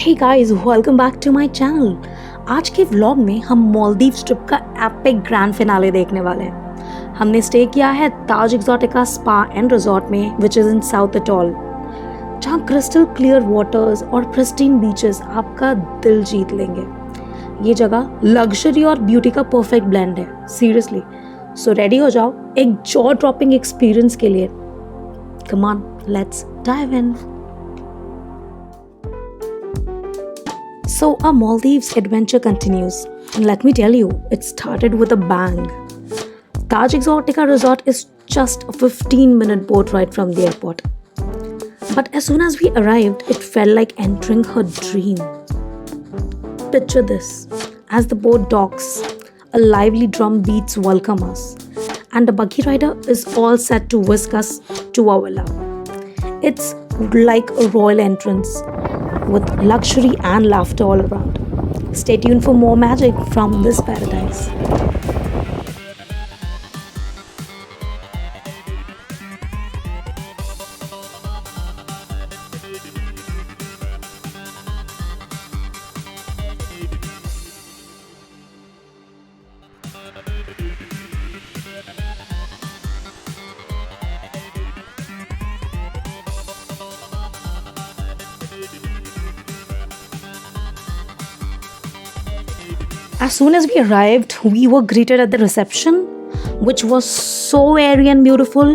Hey guys, welcome back to my channel. आज के vlog में हम मालदीव्स ट्रिप का एपिक ग्रैंड फिनाले देखने वाले हैं। हमने स्टे किया है Taj Exotica spa and resort में, which is in South Atoll, जहाँ क्रिस्टल क्लियर वाटर्स और प्रिस्टीन बीचेस आपका दिल जीत लेंगे। ये जगह लग्जरी और ब्यूटी का परफेक्ट ब्लेंड है, सीरियसली। सो रेडी हो जाओ एक जॉ ड्रॉपिंग एक्सपीरियंस के लिए। Come on, let's dive in. So our Maldives adventure continues, and let me tell you, it started with a bang. Taj Exotica Resort is just a 15-minute boat ride from the airport. But as soon as we arrived, it felt like entering her dream. Picture this: as the boat docks, a lively drum beats welcome us, and a buggy rider is all set to whisk us to our villa. It's like a royal entrance, with luxury and laughter all around. Stay tuned for more magic from this paradise. As soon as we arrived, we were greeted at the reception, which was so airy and beautiful.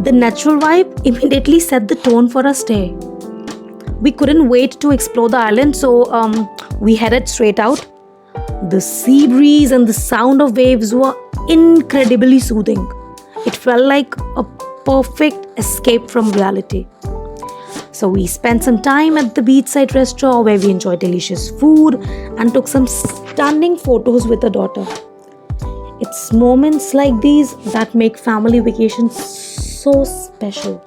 The natural vibe immediately set the tone for our stay. We couldn't wait to explore the island, so we headed straight out. The sea breeze and the sound of waves were incredibly soothing. It felt like a perfect escape from reality. So we spent some time at the beachside restaurant where we enjoyed delicious food and took some stunning photos with our daughter. It's moments like these that make family vacations so special.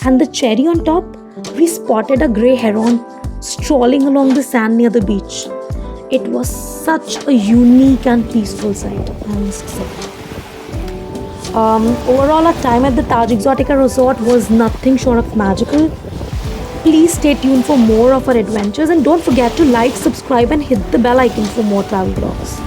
And the cherry on top, we spotted a grey heron strolling along the sand near the beach. It was such a unique and peaceful sight, I must say. Overall, our time at the Taj Exotica Resort was nothing short of magical. Please stay tuned for more of our adventures, and don't forget to like, subscribe and hit the bell icon for more travel vlogs.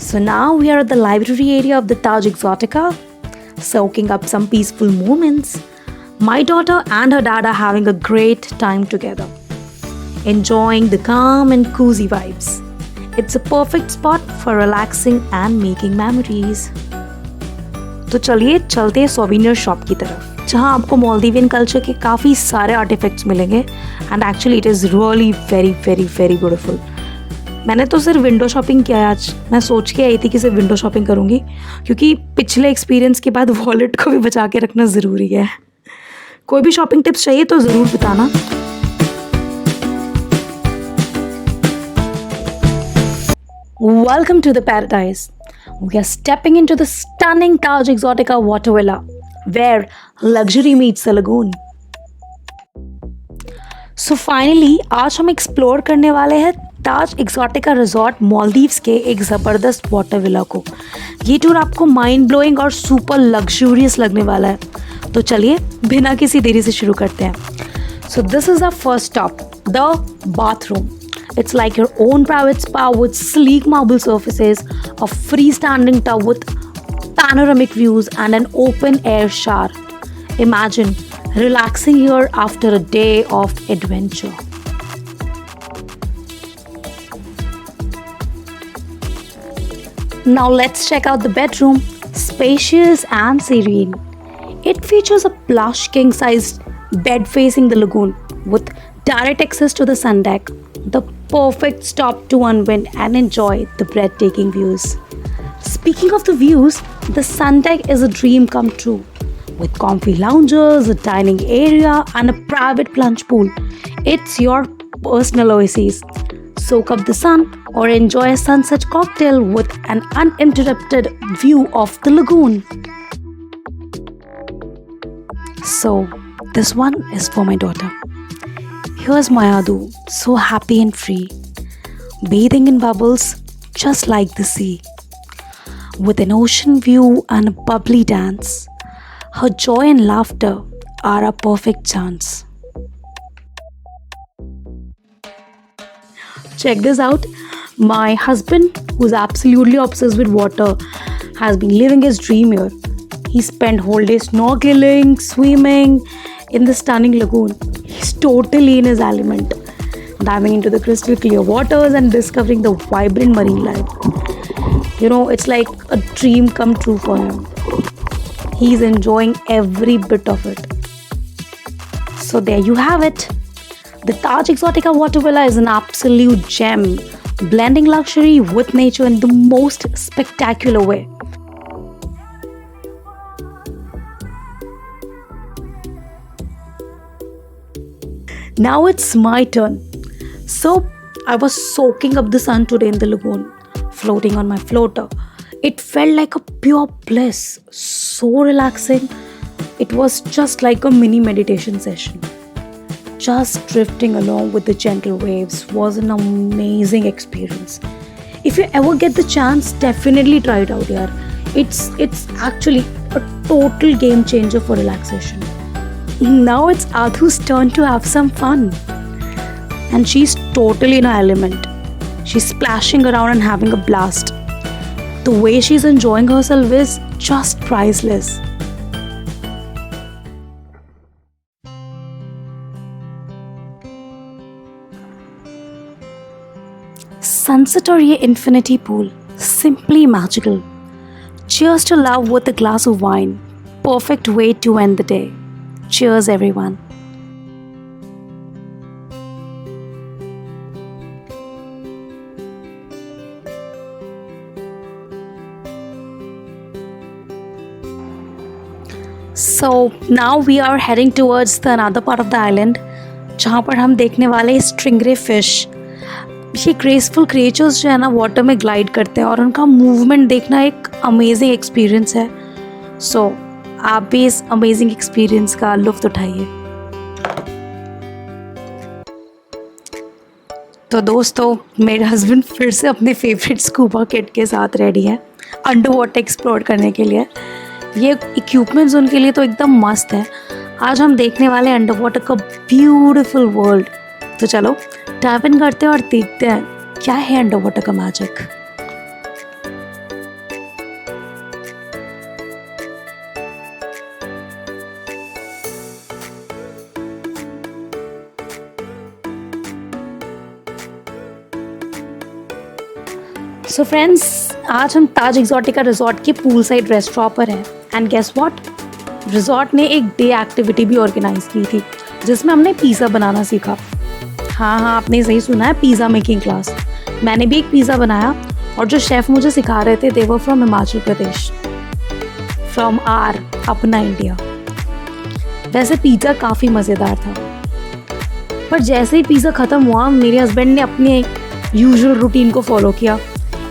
So now we are at the library area of the Taj Exotica, soaking up some peaceful moments. My daughter and her dad are having a great time together, enjoying the calm and cozy vibes. It's a perfect spot for relaxing and making memories. तो चलिए चलते हैं souvenir shop की तरफ, जहाँ आपको Maldivian culture के काफ़ी सारे आर्टिफैक्ट्स मिलेंगे and actually it is really very very very beautiful. मैंने तो सिर्फ विंडो शॉपिंग किया है आज। मैं सोच के आई थी कि सिर्फ विंडो शॉपिंग करूँगी, क्योंकि पिछले एक्सपीरियंस के बाद वॉलेट को भी बचा के रखना ज़रूरी है। कोई भी शॉपिंग टिप्स चाहिए तो ज़रूर बताना। Welcome to the paradise. We are stepping into the stunning Taj Exotica water villa, where luxury meets the lagoon. So finally, आज हम एक्सप्लोर करने वाले हैं ताज एक्सोटिका रिजॉर्ट मालदीव्स के एक ज़बरदस्त वाटर विला को। ये टूर आपको माइंड ब्लोइंग और सुपर लग्जूरियस लगने वाला है। तो चलिए बिना किसी देरी से शुरू करते हैं। So this is our first stop, the bathroom. It's like your own private spa with sleek marble surfaces, a freestanding tub with panoramic views and an open air shower. Imagine relaxing here after a day of adventure. Now let's check out the bedroom. Spacious and serene. It features a plush king-sized bed facing the lagoon with direct access to the sun deck. The perfect stop to unwind and enjoy the breathtaking views. Speaking of the views, the sun deck is a dream come true. With comfy loungers, a dining area and a private plunge pool. It's your personal oasis. Soak up the sun or enjoy a sunset cocktail with an uninterrupted view of the lagoon. So, this one is for my daughter. Here's Mayadu, so happy and free, bathing in bubbles just like the sea. With an ocean view and a bubbly dance, her joy and laughter are a perfect chance. Check this out. My husband, who's absolutely obsessed with water, has been living his dream here. He spent whole day snorkeling, swimming in the stunning lagoon. He's totally in his element, diving into the crystal clear waters and discovering the vibrant marine life. It's like a dream come true for him. He's enjoying every bit of it. So there you have it. The Taj Exotica Water Villa is an absolute gem, blending luxury with nature in the most spectacular way. Now it's my turn. So I was soaking up the sun today in the lagoon, floating on my floater. It felt like a pure bliss, so relaxing. It was just like a mini meditation session. Just drifting along with the gentle waves was an amazing experience. If you ever get the chance, definitely try it out here. It's actually a total game changer for relaxation. Now it's Adhu's turn to have some fun. And she's totally in her element. She's splashing around and having a blast. The way she's enjoying herself is just priceless. Sunset or ye infinity pool, simply magical. Cheers to love with a glass of wine. Perfect way to end the day. Cheers, everyone. So now we are heading towards the another part of the island, जहाँ पर हम देखने वाले स्ट्रिंगरे fish. ये graceful creatures जो है ना water में ग्लाइड करते हैं और उनका मूवमेंट देखना एक अमेजिंग एक्सपीरियंस है. सो आप भी इस अमेजिंग एक्सपीरियंस का लुत्फ उठाइए. तो दोस्तों, मेरे हस्बैंड फिर से अपने फेवरेट स्कूबा किट के साथ रेडी है अंडर वाटर एक्सप्लोर करने के लिए. ये इक्विपमेंट्स उनके लिए तो एकदम मस्त है. आज हम देखने वाले अंडर वाटर का ब्यूटीफुल वर्ल्ड. तो चलो डाइव इन करते हैं और देखते हैं क्या है अंडर वाटर का मैजिक. सो फ्रेंड्स, आज हम ताज एक्सोटिका रिजॉर्ट के पूल साइड रेस्टोरेंट पर हैं. एंड गेस व्हाट, रिजॉर्ट ने एक डे एक्टिविटी भी ऑर्गेनाइज की थी जिसमें हमने पिज़्ज़ा बनाना सीखा. हाँ, आपने सही सुना है, पिज़्ज़ा मेकिंग क्लास. मैंने भी एक पिज़्ज़ा बनाया और जो शेफ़ मुझे सिखा रहे थे they were from Himachal Pradesh, from our अपना इंडिया. वैसे पिज़्ज़ा काफ़ी मज़ेदार था, पर जैसे ही पिज़्ज़ा ख़त्म हुआ मेरे हस्बैंड ने अपने यूजुअल रूटीन को फॉलो किया.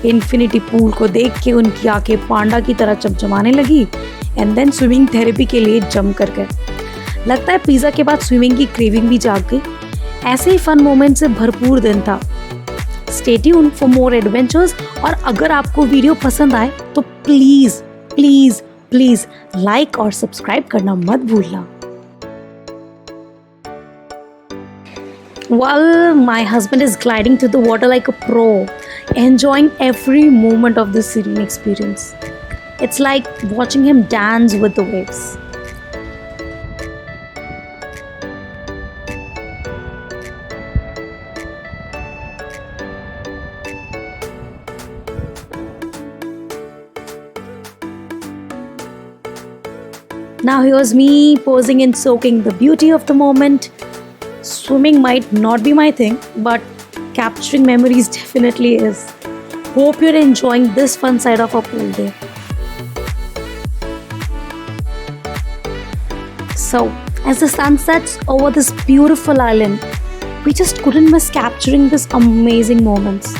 इन्फिनिटी पूल को देख के उनकी आंखें पांडा की तरह चमचमाने लगी एंड देन स्विमिंग थेरेपी के लिए जंप कर गए. लगता है पिज़्ज़ा के बाद स्विमिंग की क्रेविंग भी जाग गई. ऐसे ही फन मोमेंट से भरपूर दिन था. Stay tuned for more adventures. और अगर आपको वीडियो पसंद आए तो प्लीज़ प्लीज़ प्लीज़ लाइक और सब्सक्राइब करना मत भूलना. While my husband is gliding to the water like a pro, enjoying every moment of this serene experience. It's like watching him dance with the waves. Now here's me posing and soaking the beauty of the moment. Swimming might not be my thing, but capturing memories definitely is. Hope you're enjoying this fun side of our pool day. So, as the sun sets over this beautiful island, We just couldn't miss capturing these amazing moments.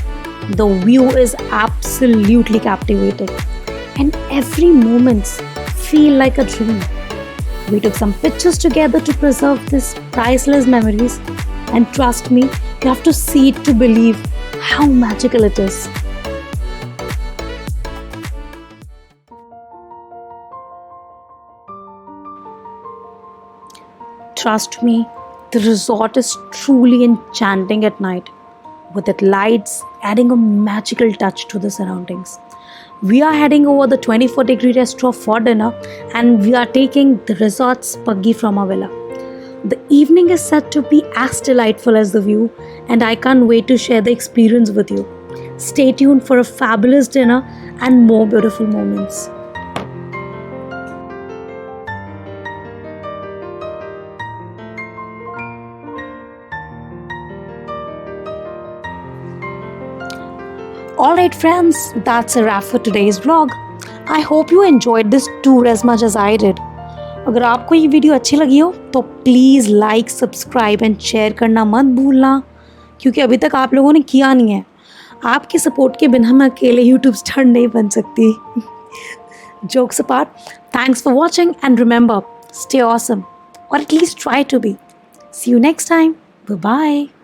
The view is absolutely captivating, and every moment feel like a dream. We took some pictures together to preserve these priceless memories, and trust me, you have to see it to believe how magical it is. Trust me, the resort is truly enchanting at night, with its lights adding a magical touch to the surroundings. We are heading over the 24-degree restaurant for dinner, and we are taking the resort's buggy from our villa. The evening is set to be as delightful as the view, and I can't wait to share the experience with you. Stay tuned for a fabulous dinner and more beautiful moments. Alright friends, that's a wrap for today's vlog. I hope you enjoyed this tour as much as I did. अगर आपको ये video अच्छी लगी हो तो please like, subscribe and share करना मत भूलना, क्योंकि अभी तक आप लोगों ने किया नहीं है. आपके सपोर्ट के बिना मैं अकेले यूट्यूब स्टार नहीं बन सकती. Jokes apart, thanks for watching and remember, stay awesome, or at least try to be. See you next time. Bye-bye.